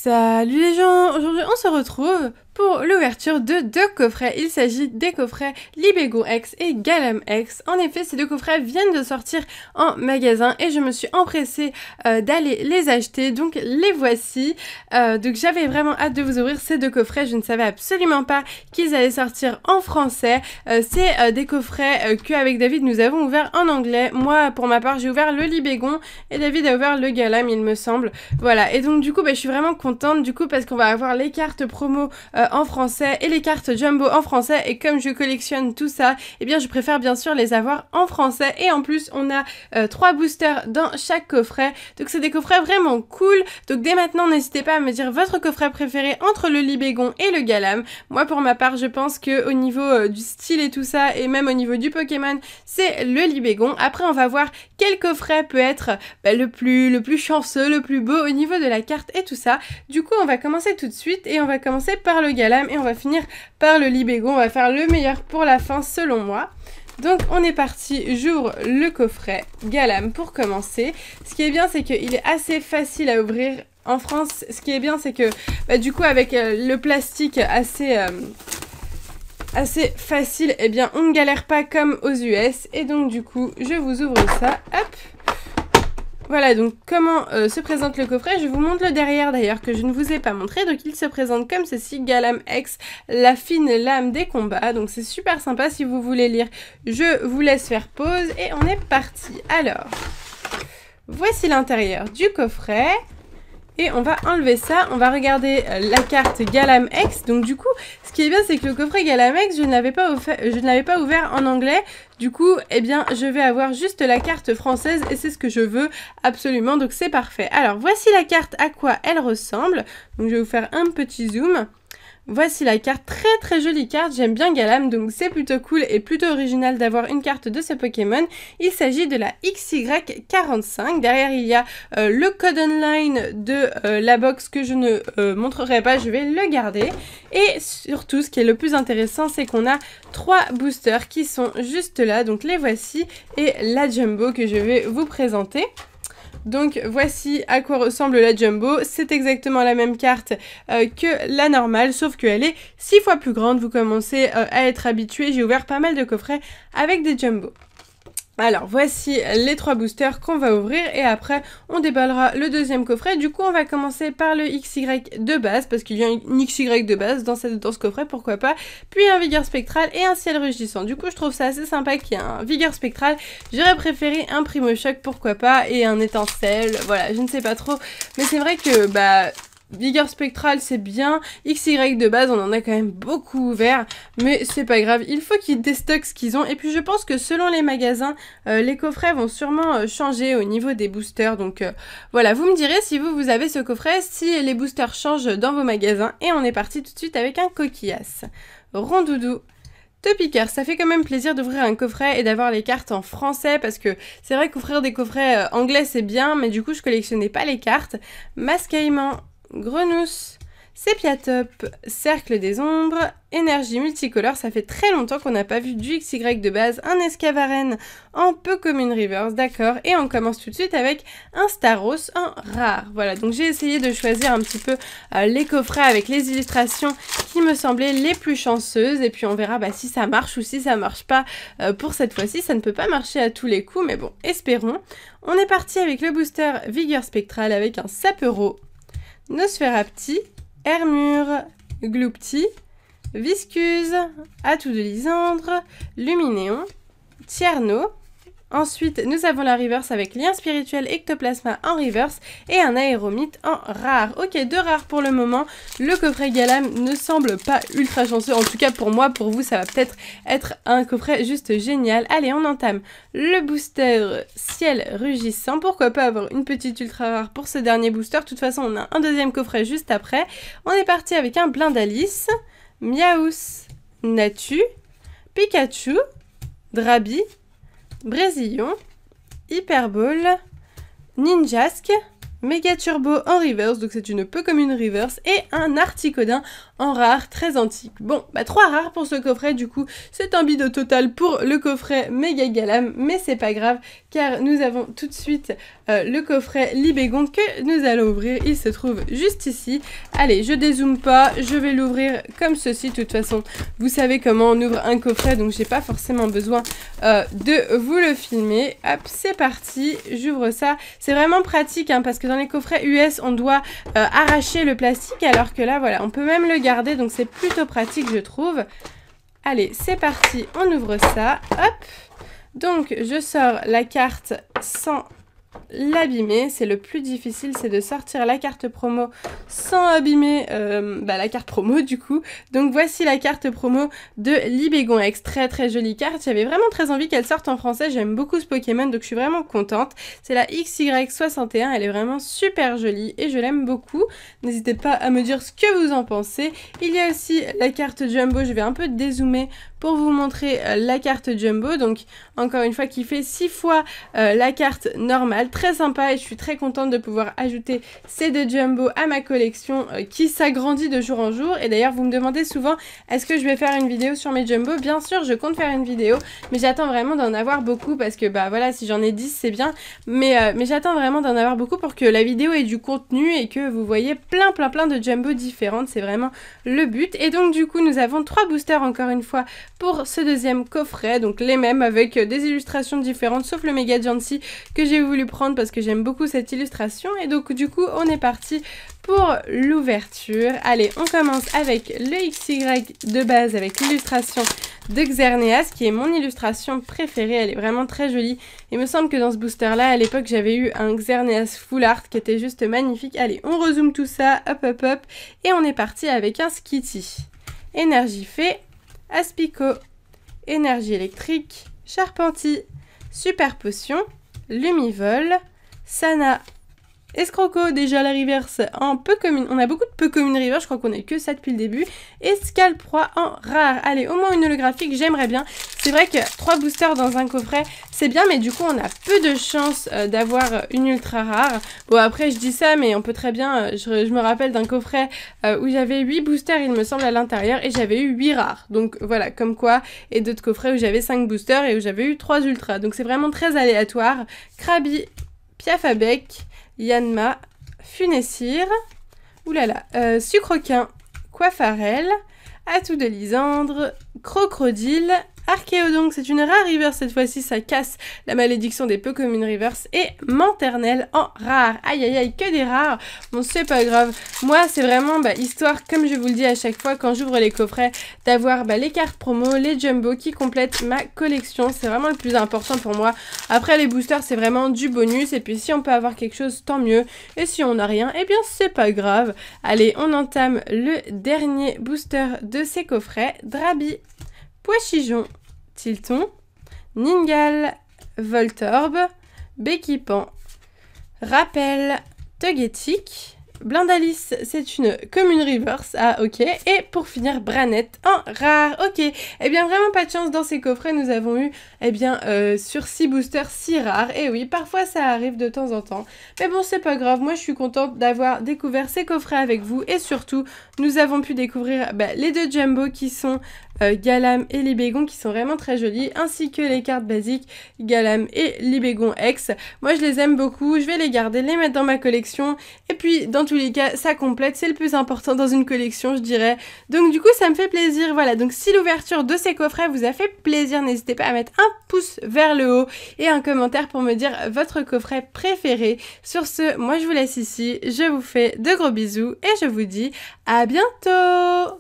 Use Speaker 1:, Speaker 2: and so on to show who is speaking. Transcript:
Speaker 1: Salut les gens, aujourd'hui on se retrouve pour l'ouverture de deux coffrets. Il s'agit des coffrets Libego X et Galam X. En effet, ces deux coffrets viennent de sortir en magasin et je me suis empressée d'aller les acheter. Donc les voici. Donc j'avais vraiment hâte de vous ouvrir ces deux coffrets. Je ne savais absolument pas qu'ils allaient sortir en français. C'est des coffrets qu'avec David nous avons ouverts en anglais. Moi pour ma part j'ai ouvert le Libégon et David a ouvert le Galam il me semble. Voilà, et donc du coup je suis vraiment contente du coup parce qu'on va avoir les cartes promo en français et les cartes jumbo en français, et comme je collectionne tout ça, eh bien je préfère bien sûr les avoir en français. Et en plus on a 3 boosters dans chaque coffret, donc c'est des coffrets vraiment cool. Donc dès maintenant n'hésitez pas à me dire votre coffret préféré entre le Libégon et le Galam. Moi pour ma part je pense que au niveau du style et tout ça, et même au niveau du Pokémon, c'est le Libégon. Après on va voir quel coffret peut être le plus chanceux, le plus beau au niveau de la carte et tout ça. Du coup on va commencer tout de suite et on va commencer par le Galam et on va finir par le Libégon. On va faire le meilleur pour la fin selon moi. Donc on est parti, j'ouvre le coffret Galam pour commencer. Ce qui est bien c'est qu'il est assez facile à ouvrir en France. Ce qui est bien c'est que du coup avec le plastique assez facile, eh bien on ne galère pas comme aux US. Et donc du coup je vous ouvre ça, hop. Voilà donc comment se présente le coffret. Je vous montre le derrière d'ailleurs que je ne vous ai pas montré. Donc il se présente comme ceci: Galam X, la fine lame des combats. Donc c'est super sympa. Si vous voulez lire, je vous laisse faire pause et on est parti. Alors, voici l'intérieur du coffret. Et on va enlever ça, on va regarder la carte Galam X. Donc du coup, ce qui est bien, c'est que le coffret Galam X, je ne l'avais pas ouvert en anglais. Du coup, eh bien, je vais avoir juste la carte française et c'est ce que je veux absolument, donc c'est parfait. Alors, voici la carte, à quoi elle ressemble. Donc je vais vous faire un petit zoom. Voici la carte, très jolie carte, j'aime bien Galam, donc c'est plutôt cool et plutôt original d'avoir une carte de ce Pokémon. Il s'agit de la XY45, derrière il y a le code online de la box que je ne montrerai pas, je vais le garder. Et surtout, ce qui est le plus intéressant, c'est qu'on a 3 boosters qui sont juste là, donc les voici, et la Jumbo que je vais vous présenter. Donc voici à quoi ressemble la Jumbo. C'est exactement la même carte que la normale, sauf qu'elle est 6 fois plus grande. Vous commencez à être habitué. J'ai ouvert pas mal de coffrets avec des Jumbo. Alors voici les 3 boosters qu'on va ouvrir et après on déballera le deuxième coffret. Du coup on va commencer par le XY de base parce qu'il y a une XY de base dans ce coffret, pourquoi pas. Puis un Vigueur Spectral et un Ciel Rugissant. Du coup je trouve ça assez sympa qu'il y ait un Vigueur Spectral. J'aurais préféré un Primo Choc, pourquoi pas, et un Étincelle. Voilà, je ne sais pas trop. Mais c'est vrai que Vigueur Spectral c'est bien, XY de base on en a quand même beaucoup ouvert, mais c'est pas grave, il faut qu'ils déstockent ce qu'ils ont. Et puis je pense que selon les magasins, les coffrets vont sûrement changer au niveau des boosters, donc voilà, vous me direz si vous avez ce coffret, si les boosters changent dans vos magasins. Et on est parti tout de suite avec un Coquillasse, Rondoudou, Topiqueur. Ça fait quand même plaisir d'ouvrir un coffret et d'avoir les cartes en français, parce que c'est vrai qu'ouvrir des coffrets anglais c'est bien, mais du coup je collectionnais pas les cartes. Mascaillement, Grenousse, Sépiatop, Cercle des Ombres, Énergie Multicolore. Ça fait très longtemps qu'on n'a pas vu du XY de base. Un Escavaren en Pokémon Reverse, d'accord. Et on commence tout de suite avec un Staros en rare. Voilà, donc j'ai essayé de choisir un petit peu les coffrets avec les illustrations qui me semblaient les plus chanceuses. Et puis on verra si ça marche ou si ça marche pas pour cette fois-ci. Ça ne peut pas marcher à tous les coups, mais bon, espérons. On est parti avec le booster Vigueur Spectral avec un Sapero, Nosferapti, Hermure, Gloupti, Viscuse, Atout de Lysandre, Luminéon, Tierno. Ensuite, nous avons la reverse avec Lien Spirituel, Ectoplasma en reverse et un Aéromite en rare. Ok, 2 rares pour le moment. Le coffret Galam ne semble pas ultra chanceux. En tout cas pour moi, pour vous, ça va peut-être être un coffret juste génial. Allez, on entame le booster Ciel Rugissant. Pourquoi pas avoir une petite ultra rare pour ce dernier booster. De toute façon, on a un deuxième coffret juste après. On est parti avec un Blindalice, Miaous, Natu, Pikachu, Drabi, Brésillon, Hyperball, Ninjask, Méga Turbo en reverse, donc c'est une peu commune reverse, et un Articodin en rare très antique. Bon, bah 3 rares pour ce coffret, du coup c'est un bid au total pour le coffret Méga Galam, mais c'est pas grave car nous avons tout de suite le coffret Libégon que nous allons ouvrir. Il se trouve juste ici. Allez, je dézoome pas, je vais l'ouvrir comme ceci. De toute façon, vous savez comment on ouvre un coffret, donc j'ai pas forcément besoin de vous le filmer. Hop, c'est parti, j'ouvre ça. C'est vraiment pratique hein, parce que dans les coffrets US, on doit arracher le plastique, alors que là, voilà, on peut même le garder, donc c'est plutôt pratique, je trouve. Allez, c'est parti, on ouvre ça. Hop, donc je sors la carte sans l'abîmer. C'est le plus difficile, c'est de sortir la carte promo sans abîmer la carte promo du coup. Donc voici la carte promo de Libégon X, très jolie carte. J'avais vraiment très envie qu'elle sorte en français, j'aime beaucoup ce Pokémon donc je suis vraiment contente. C'est la XY61, elle est vraiment super jolie et je l'aime beaucoup. N'hésitez pas à me dire ce que vous en pensez. Il y a aussi la carte Jumbo, je vais un peu dézoomer pour vous montrer la carte Jumbo, donc encore une fois qui fait 6 fois la carte normale, très sympa et je suis très contente de pouvoir ajouter ces deux Jumbo à ma collection qui s'agrandit de jour en jour. Et d'ailleurs vous me demandez souvent est-ce que je vais faire une vidéo sur mes Jumbo. Bien sûr je compte faire une vidéo, mais j'attends vraiment d'en avoir beaucoup parce que bah voilà, si j'en ai 10 c'est bien, mais j'attends vraiment d'en avoir beaucoup pour que la vidéo ait du contenu et que vous voyez plein de Jumbo différentes, c'est vraiment le but. Et donc du coup nous avons 3 boosters encore une fois pour ce deuxième coffret, donc les mêmes avec des illustrations différentes sauf le Mega Jancy que j'ai voulu prendre parce que j'aime beaucoup cette illustration. Et donc du coup on est parti pour l'ouverture. Allez, on commence avec le XY de base avec l'illustration de Xerneas qui est mon illustration préférée, elle est vraiment très jolie. Il me semble que dans ce booster là à l'époque j'avais eu un Xerneas full art qui était juste magnifique. Allez, on rezoome tout ça, hop et on est parti avec un Skitty. Énergie Fée, Aspico, Énergie électrique, Charpentier, Super Potion, Lumivol, Sana, Escroco, déjà la reverse en peu commune. On a beaucoup de peu commune reverse, je crois qu'on a que ça depuis le début. Et Scalproie en rare. Allez, au moins une holographique, j'aimerais bien. C'est vrai que 3 boosters dans un coffret, c'est bien, mais du coup, on a peu de chance d'avoir une ultra rare. Bon, après, je dis ça, mais on peut très bien... je me rappelle d'un coffret où j'avais 8 boosters, il me semble, à l'intérieur, et j'avais eu 8 rares. Donc voilà, comme quoi. Et d'autres coffrets où j'avais 5 boosters et où j'avais eu 3 ultras. Donc c'est vraiment très aléatoire. Krabi, Piafabec, Yanma, Funessir, oulala, Sucroquin, Coiffarel, Atout de Lysandre, Crocodile, Archéodonc, c'est une rare reverse cette fois-ci, ça casse la malédiction des peu communes reverse, et Manternelle en rare. Aïe aïe aïe, que des rares. Bon, c'est pas grave. Moi, c'est vraiment histoire, comme je vous le dis à chaque fois quand j'ouvre les coffrets, d'avoir les cartes promo, les jumbo qui complètent ma collection. C'est vraiment le plus important pour moi. Après, les boosters, c'est vraiment du bonus. Et puis, si on peut avoir quelque chose, tant mieux. Et si on n'a rien, eh bien, c'est pas grave. Allez, on entame le dernier booster de ces coffrets. Drabi, Poichijon, Tilton, Ningal, Voltorb, Béquipan, Rappel, Togetic, Blindalis, c'est une commune reverse, ah ok, et pour finir Branette en rare, ok. Eh bien vraiment pas de chance dans ces coffrets, nous avons eu, sur 6 boosters 6 rares, et oui, parfois ça arrive de temps en temps, mais bon c'est pas grave, moi je suis contente d'avoir découvert ces coffrets avec vous, et surtout, nous avons pu découvrir les deux Jumbo qui sont Galam et Libégon qui sont vraiment très jolies, ainsi que les cartes basiques Galam et Libégon X. Moi je les aime beaucoup, je vais les garder, les mettre dans ma collection, et puis dans tous les cas ça complète, c'est le plus important dans une collection je dirais. Donc du coup ça me fait plaisir, voilà, donc si l'ouverture de ces coffrets vous a fait plaisir, n'hésitez pas à mettre un pouce vers le haut et un commentaire pour me dire votre coffret préféré. Sur ce, moi je vous laisse ici, je vous fais de gros bisous et je vous dis à bientôt.